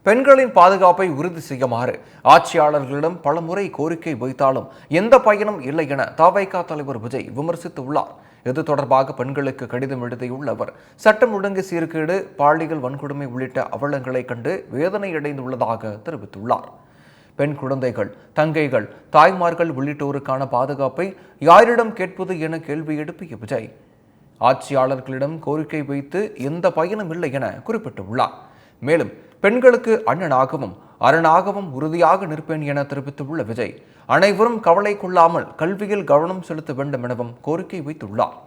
பெண்களின் பாதுகாப்பை உறுதி செய்யுமாறு ஆட்சியாளர்களிடம் பலமுறை கோரிக்கை வைத்தாலும் எந்த பயனும் இல்லை என தவைக தலைவர் விஜய் விமர்சித்துள்ளார். இது தொடர்பாக பெண்களுக்கு கடிதம் எழுதியுள்ள அவர், சட்டம் ஒழுங்கு சீர்கேடு, பாலியல் வன்கொடுமை உள்ளிட்ட அவலங்களை கண்டு வேதனையடைந்துள்ளதாக தெரிவித்துள்ளார். பெண் குழந்தைகள், தங்கைகள், தாய்மார்கள் உள்ளிட்டோருக்கான பாதுகாப்பை யாரிடம் கேட்பது என கேள்வி எழுப்பிய விஜய், ஆட்சியாளர்களிடம் கோரிக்கை வைத்து எந்த பயனும் இல்லை என குறிப்பிட்டுள்ளார். மேலும் பெண்களுக்கு அண்ணனாகவும் அரணாகவும் உறுதியாக நிற்பேன் என தெரிவித்துள்ள விஜய், அனைவரும் கவலை கொள்ளாமல் கல்வியில் கவனம் செலுத்த வேண்டும் எனவும் கோரிக்கை வைத்துள்ளார்.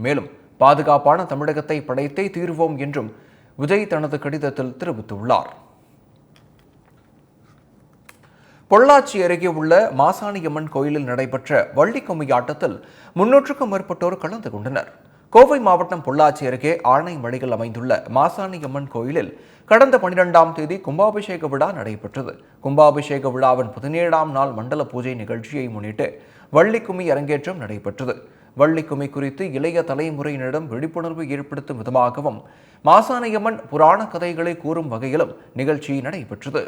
மேலும் பாதுகாப்பான தமிழகத்தை படைத்தே தீர்வோம் என்றும் விஜய் தனது கடிதத்தில் தெரிவித்துள்ளார். பொள்ளாச்சி அருகே உள்ள மாசாணியம்மன் கோயிலில் நடைபெற்ற வள்ளி கும்மி ஆட்டத்தில் 300க்கும் மேற்பட்டோர் கலந்து கொண்டனர். கோவை மாவட்டம் பொள்ளாச்சி அருகே ஆனைமலையில் அமைந்துள்ள மாசாணியம்மன் கோயிலில் கடந்த 12ஆம் தேதி கும்பாபிஷேக விழா நடைபெற்றது. கும்பாபிஷேக விழாவின் 17ஆம் நாள் மண்டல பூஜை நிகழ்ச்சியை முன்னிட்டு வள்ளி கும்மி அரங்கேற்றம் நடைபெற்றது. வள்ளி கும்மி குறித்து இளைய தலைமுறையினரிடம் விழிப்புணர்வு ஏற்படுத்தும் விதமாகவும் மாசாணியம்மன் புராண கதைகளை கூறும் வகையிலும் நிகழ்ச்சி நடைபெற்றது.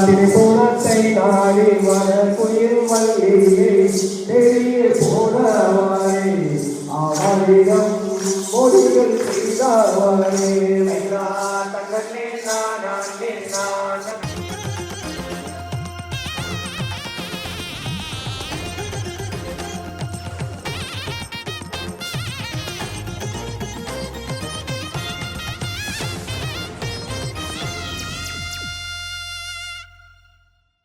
திரிபுரத்தை நாடி வர குயில் வள்ளியை தெரிய போனவாரே அவரிடம் மொழிகள் செய்தவாரே